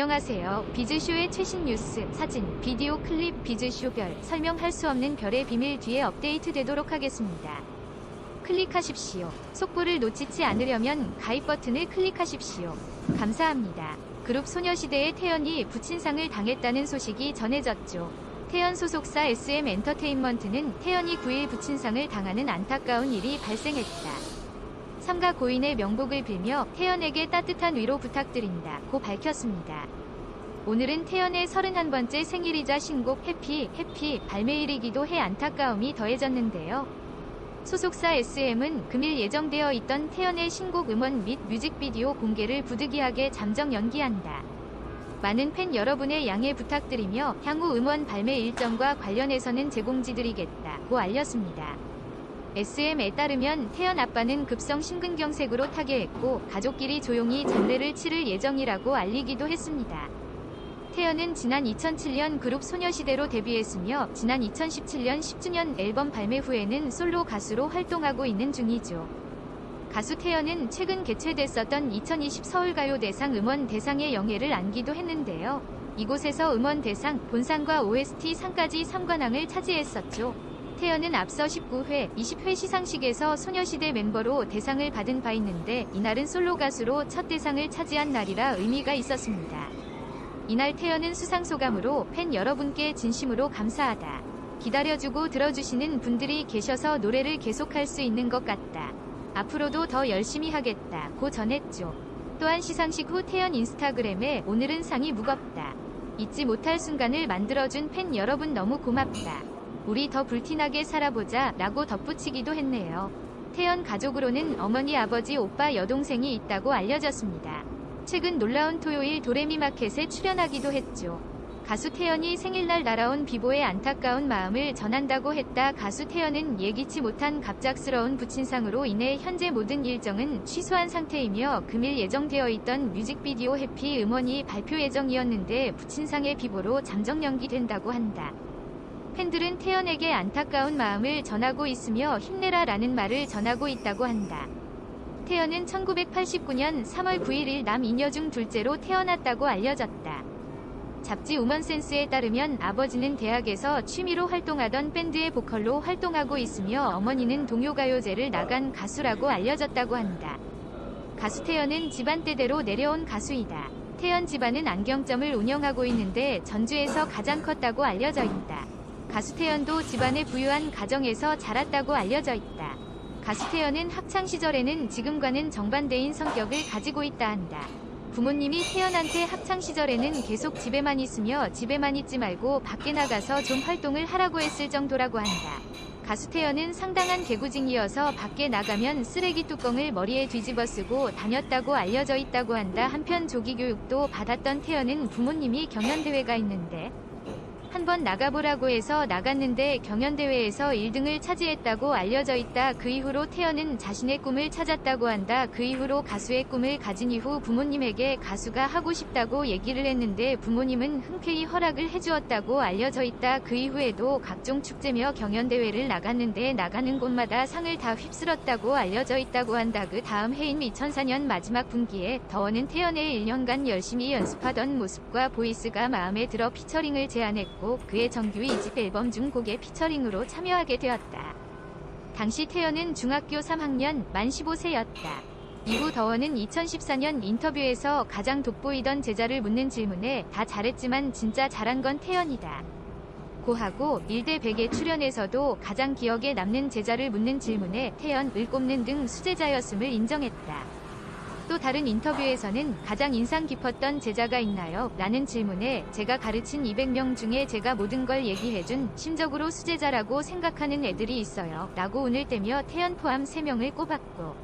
안녕하세요. 비즈쇼의 최신 뉴스, 사진, 비디오 클립 비즈쇼별, 설명할 수 없는 별의 비밀 뒤에 업데이트 되도록 하겠습니다. 클릭하십시오. 속보를 놓치지 않으려면 가입 버튼을 클릭하십시오. 감사합니다. 그룹 소녀시대의 태연이 부친상을 당했다는 소식이 전해졌죠. 태연 소속사 SM 엔터테인먼트는 태연이 9일 부친상을 당하는 안타까운 일이 발생했다. 삼가 고인의 명복을 빌며 태연에게 따뜻한 위로 부탁드린다고 밝혔습니다. 오늘은 태연의 31번째 생일이자 신곡 해피 발매일이기도 해 안타까움이 더해졌는데요. 소속사 SM은 금일 예정되어 있던 태연의 신곡 음원 및 뮤직비디오 공개를 부득이하게 잠정 연기한다. 많은 팬 여러분의 양해 부탁드리며 향후 음원 발매 일정과 관련해서는 제공지드리겠다고 알렸습니다. SM에 따르면 태연 아빠는 급성 심근경색으로 타계했고 가족끼리 조용히 장례를 치를 예정이라고 알리기도 했습니다. 태연은 지난 2007년 그룹 소녀시대로 데뷔했으며 지난 2017년 10주년 앨범 발매 후에는 솔로 가수로 활동하고 있는 중이죠. 가수 태연은 최근 개최됐었던 2020 서울가요대상 음원대상의 영예를 안기도 했는데요. 이곳에서 음원대상, 본상과 OST 상까지 3관왕을 차지했었죠. 태연은 앞서 19회, 20회 시상식에서 소녀시대 멤버로 대상을 받은 바 있는데 이날은 솔로 가수로 첫 대상을 차지한 날이라 의미가 있었습니다. 이날 태연은 수상소감으로 팬 여러분께 진심으로 감사하다. 기다려주고 들어주시는 분들이 계셔서 노래를 계속할 수 있는 것 같다. 앞으로도 더 열심히 하겠다고 전했죠. 또한 시상식 후 태연 인스타그램에 오늘은 상이 무겁다. 잊지 못할 순간을 만들어준 팬 여러분 너무 고맙다. 우리 더 불티나게 살아보자 라고 덧붙이기도 했네요. 태연 가족으로는 어머니, 아버지, 오빠, 여동생이 있다고 알려졌습니다. 최근 놀라운 토요일 도레미마켓에 출연하기도 했죠. 가수 태연이 생일날 날아온 비보의 안타까운 마음을 전한다고 했다. 가수 태연은 예기치 못한 갑작스러운 부친상으로 인해 현재 모든 일정은 취소한 상태이며 금일 예정되어 있던 뮤직비디오 해피 음원이 발표 예정이었는데 부친상의 비보로 잠정 연기된다고 한다. 팬들은 태연에게 안타까운 마음을 전하고 있으며 힘내라 라는 말을 전하고 있다고 한다. 태연은 1989년 3월 9일 남 이녀 중 둘째로 태어났다고 알려졌다. 잡지 우먼센스에 따르면 아버지는 대학에서 취미로 활동하던 밴드의 보컬로 활동하고 있으며 어머니는 동요가요제를 나간 가수라고 알려졌다고 한다. 가수 태연은 집안 대대로 내려온 가수이다. 태연 집안은 안경점을 운영하고 있는데 전주에서 가장 컸다고 알려져 있다. 가수 태연도 집안의 부유한 가정에서 자랐다고 알려져 있다. 가수 태연은 학창시절에는 지금과는 정반대인 성격을 가지고 있다 한다. 부모님이 태연한테 학창시절에는 계속 집에만 있으며 집에만 있지 말고 밖에 나가서 좀 활동을 하라고 했을 정도라고 한다. 가수 태연은 상당한 개구쟁이여서 밖에 나가면 쓰레기 뚜껑을 머리에 뒤집어 쓰고 다녔다고 알려져 있다고 한다. 한편 조기교육도 받았던 태연은 부모님이 경연대회가 있는데 한번 나가보라고 해서 나갔는데 경연대회에서 1등을 차지했다고 알려져 있다. 그 이후로 태연은 자신의 꿈을 찾았다고 한다. 그 이후로 가수의 꿈을 가진 이후 부모님에게 가수가 하고 싶다고 얘기를 했는데 부모님은 흔쾌히 허락을 해주었다고 알려져 있다. 그 이후에도 각종 축제며 경연대회를 나갔는데 나가는 곳마다 상을 다 휩쓸었다고 알려져 있다고 한다. 그 다음 해인 2004년 마지막 분기에 더원은 태연의 1년간 열심히 연습하던 모습과 보이스가 마음에 들어 피처링을 제안했고 그의 정규 2집 앨범 중 곡에 피처링으로 참여하게 되었다. 당시 태연은 중학교 3학년 만 15세였다. 이후 더원은 2014년 인터뷰에서 가장 돋보이던 제자를 묻는 질문에 다 잘했지만 진짜 잘한 건 태연이다 고 하고 1대 100에 출연해서도 가장 기억에 남는 제자를 묻는 질문에 태연을 꼽는 등 수제자였음을 인정했다. 또 다른 인터뷰에서는 가장 인상 깊었던 제자가 있나요? 라는 질문에 제가 가르친 200명 중에 제가 모든 걸 얘기해준 심적으로 수제자라고 생각하는 애들이 있어요. 라고 운을 떼며 태연 포함 3명을 꼽았고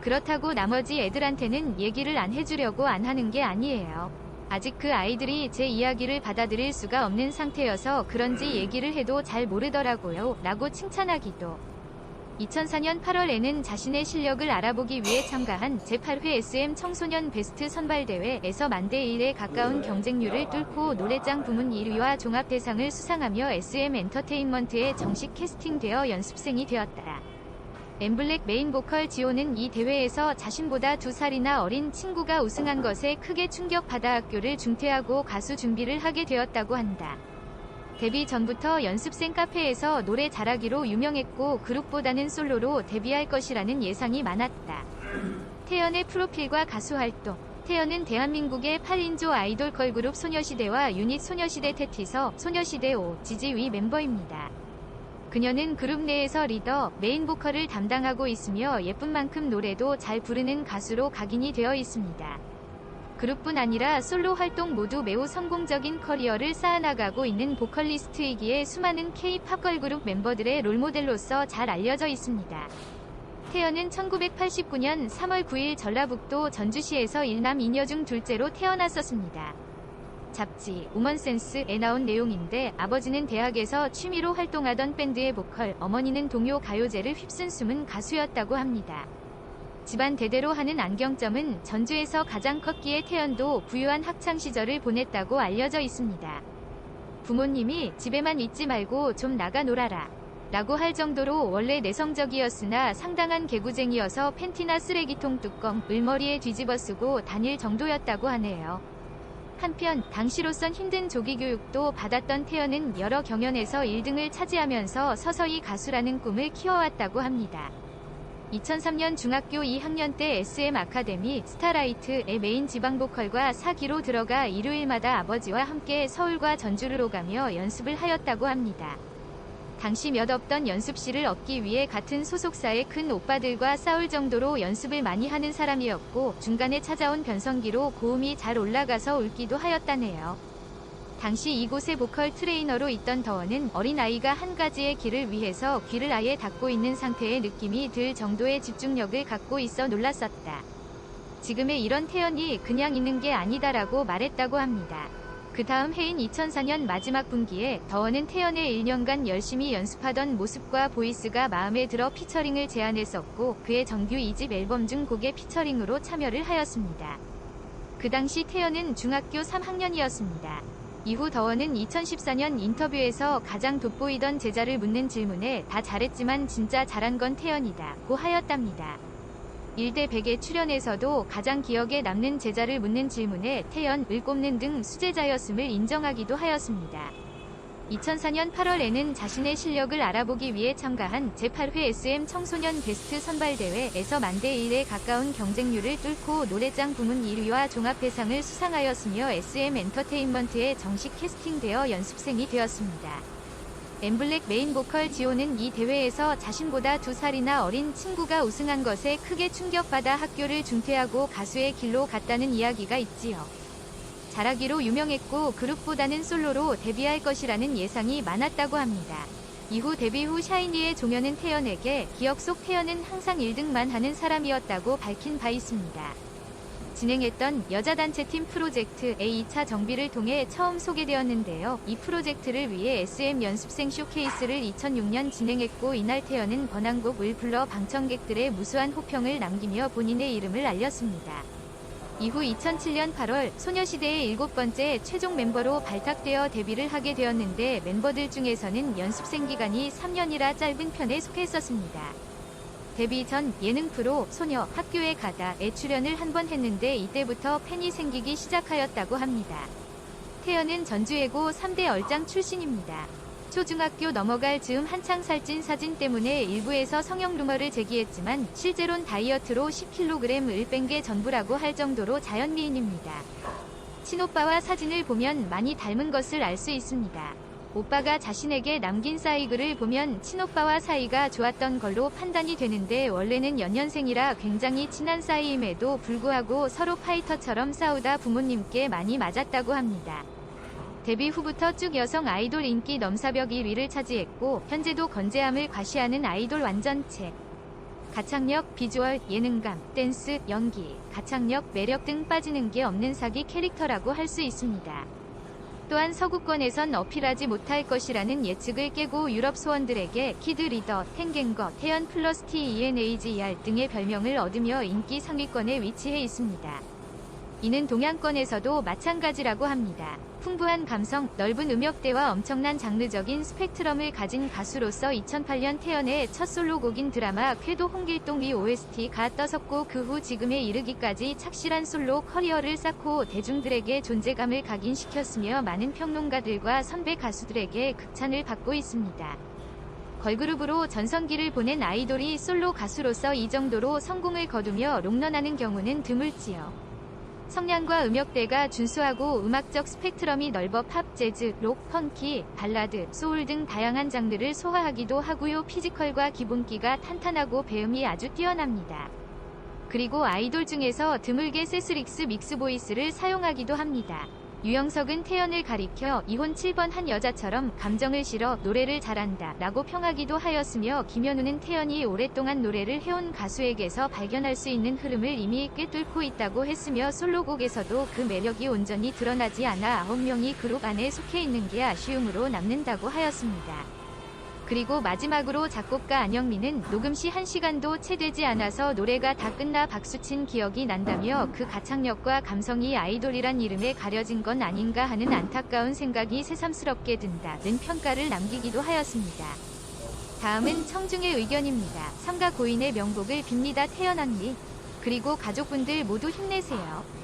그렇다고 나머지 애들한테는 얘기를 안 해주려고 안 하는 게 아니에요. 아직 그 아이들이 제 이야기를 받아들일 수가 없는 상태여서 그런지 얘기를 해도 잘 모르더라고요. 라고 칭찬하기도 2004년 8월에는 자신의 실력을 알아보기 위해 참가한 제8회 SM 청소년 베스트 선발대회에서 만대 1에 가까운 경쟁률을 뚫고 노래장 부문 1위와 종합대상을 수상하며 SM 엔터테인먼트에 정식 캐스팅되어 연습생이 되었다. 엠블랙 메인 보컬 지호는 이 대회에서 자신보다 2살이나 어린 친구가 우승한 것에 크게 충격받아 학교를 중퇴하고 가수 준비를 하게 되었다고 한다. 데뷔 전부터 연습생 카페에서 노래 잘하기로 유명했고 그룹보다는 솔로로 데뷔할 것이라는 예상이 많았다. 태연의 프로필과 가수 활동. 태연은 대한민국의 8인조 아이돌 걸그룹 소녀시대와 유닛 소녀시대 테티서, 소녀시대 5, 지지위 멤버입니다. 그녀는 그룹 내에서 리더, 메인 보컬을 담당하고 있으며 예쁜 만큼 노래도 잘 부르는 가수로 각인이 되어 있습니다. 그룹뿐 아니라 솔로 활동 모두 매우 성공적인 커리어를 쌓아나가고 있는 보컬리스트이기에 수많은 K-팝 걸그룹 멤버들의 롤모델로서 잘 알려져 있습니다. 태연은 1989년 3월 9일 전라북도 전주시에서 1남 2녀 중 둘째로 태어났었습니다. 잡지 우먼센스에 나온 내용인데 아버지는 대학에서 취미로 활동하던 밴드의 보컬, 어머니는 동요 가요제를 휩쓴 숨은 가수였다고 합니다. 집안 대대로 하는 안경점은 전주에서 가장 컸기에 태연도 부유한 학창시절을 보냈다고 알려져 있습니다. 부모님이 집에만 있지 말고 좀 나가 놀아라 라고 할 정도로 원래 내성적이었으나 상당한 개구쟁이여서 팬티나 쓰레기통 뚜껑, 을머리에 뒤집어 쓰고 다닐 정도였다고 하네요. 한편 당시로선 힘든 조기 교육도 받았던 태연은 여러 경연에서 1등을 차지하면서 서서히 가수라는 꿈을 키워왔다고 합니다. 2003년 중학교 2학년 때 SM 아카데미 스타라이트의 메인 지방 보컬과 사기로 들어가 일요일마다 아버지와 함께 서울과 전주를 오가며 연습을 하였다고 합니다. 당시 몇 없던 연습실을 얻기 위해 같은 소속사의 큰 오빠들과 싸울 정도로 연습을 많이 하는 사람이었고 중간에 찾아온 변성기로 고음이 잘 올라가서 울기도 하였다네요. 당시 이곳의 보컬 트레이너로 있던 더원은 어린아이가 한 가지의 길을 위해서 귀를 아예 닫고 있는 상태의 느낌이 들 정도의 집중력을 갖고 있어 놀랐었다. 지금의 이런 태연이 그냥 있는 게 아니다라고 말했다고 합니다. 그 다음 해인 2004년 마지막 분기에 더원은 태연의 1년간 열심히 연습하던 모습과 보이스가 마음에 들어 피처링을 제안했었고 그의 정규 2집 앨범 중 곡의 피처링으로 참여를 하였습니다. 그 당시 태연은 중학교 3학년이었습니다. 이후 더원은 2014년 인터뷰에서 가장 돋보이던 제자를 묻는 질문에 다 잘했지만 진짜 잘한 건 태연이다 고 하였답니다. 1대 100에 출연해서도 가장 기억에 남는 제자를 묻는 질문에 태연을 꼽는 등 수제자였음을 인정하기도 하였습니다. 2004년 8월에는 자신의 실력을 알아보기 위해 참가한 제8회 SM 청소년 베스트 선발대회에서 만대 1에 가까운 경쟁률을 뚫고 노래장 부문 1위와 종합대상을 수상하였으며 SM 엔터테인먼트에 정식 캐스팅되어 연습생이 되었습니다. 엠블랙 메인 보컬 지호는 이 대회에서 자신보다 2살이나 어린 친구가 우승한 것에 크게 충격받아 학교를 중퇴하고 가수의 길로 갔다는 이야기가 있지요. 잘하기로 유명했고 그룹보다는 솔로로 데뷔할 것이라는 예상이 많았다고 합니다. 이후 데뷔 후 샤이니의 종현은 태연에게 기억 속 태연은 항상 1등만 하는 사람이었다고 밝힌 바 있습니다. 진행했던 여자단체팀 프로젝트의 2차 정비를 통해 처음 소개되었는데요. 이 프로젝트를 위해 SM 연습생 쇼케이스를 2006년 진행했고 이날 태연은 번안곡을 불러 방청객들의 무수한 호평을 남기며 본인의 이름을 알렸습니다. 이후 2007년 8월 소녀시대의 7번째 최종 멤버로 발탁되어 데뷔를 하게 되었는데 멤버들 중에서는 연습생 기간이 3년이라 짧은 편에 속했었습니다. 데뷔 전 예능 프로 소녀 학교에 가다에 출연을 한 번 했는데 이때부터 팬이 생기기 시작하였다고 합니다. 태연은 전주예고 3대 얼짱 출신입니다. 초중학교 넘어갈 즈음 한창 살찐 사진 때문에 일부에서 성형 루머를 제기했지만 실제론 다이어트로 10kg을 뺀 게 전부라고 할 정도로 자연미인입니다. 친오빠와 사진을 보면 많이 닮은 것을 알 수 있습니다. 오빠가 자신에게 남긴 사이글을 보면 친오빠와 사이가 좋았던 걸로 판단이 되는데 원래는 연년생이라 굉장히 친한 사이임에도 불구하고 서로 파이터처럼 싸우다 부모님께 많이 맞았다고 합니다. 데뷔 후부터 쭉 여성 아이돌 인기 넘사벽 1위를 차지했고 현재도 건재함을 과시하는 아이돌 완전체. 가창력, 비주얼, 예능감, 댄스, 연기, 가창력, 매력 등 빠지는 게 없는 사기 캐릭터라고 할 수 있습니다. 또한 서구권에선 어필하지 못할 것이라는 예측을 깨고 유럽 소원들에게 키드 리더, 탱갱거, 태연 플러스 TENAGR 등의 별명을 얻으며 인기 상위권에 위치해 있습니다. 이는 동양권에서도 마찬가지라고 합니다. 풍부한 감성, 넓은 음역대와 엄청난 장르적인 스펙트럼을 가진 가수로서 2008년 태연의 첫 솔로곡인 드라마 쾌도 홍길동이 OST가 떠섰고 그 후 지금에 이르기까지 착실한 솔로 커리어를 쌓고 대중들에게 존재감을 각인시켰으며 많은 평론가들과 선배 가수들에게 극찬을 받고 있습니다. 걸그룹으로 전성기를 보낸 아이돌이 솔로 가수로서 이 정도로 성공을 거두며 롱런하는 경우는 드물지요. 성량과 음역대가 준수하고 음악적 스펙트럼이 넓어 팝, 재즈, 록, 펑키, 발라드, 소울 등 다양한 장르를 소화하기도 하고요. 피지컬과 기본기가 탄탄하고 배음이 아주 뛰어납니다. 그리고 아이돌 중에서 드물게 세스릭스 믹스 보이스를 사용하기도 합니다. 유영석은 태연을 가리켜 이혼 7번 한 여자처럼 감정을 실어 노래를 잘한다 라고 평하기도 하였으며 김현우는 태연이 오랫동안 노래를 해온 가수에게서 발견할 수 있는 흐름을 이미 꿰뚫고 있다고 했으며 솔로곡에서도 그 매력이 온전히 드러나지 않아 9명이 그룹 안에 속해 있는 게 아쉬움으로 남는다고 하였습니다. 그리고 마지막으로 작곡가 안영민은 녹음 시 1시간도 채 되지 않아서 노래가 다 끝나 박수친 기억이 난다며 그 가창력과 감성이 아이돌이란 이름에 가려진 건 아닌가 하는 안타까운 생각이 새삼스럽게 든다는 평가를 남기기도 하였습니다. 다음은 청중의 의견입니다. 삼가 고인의 명복을 빕니다. 태연 언니. 그리고 가족분들 모두 힘내세요.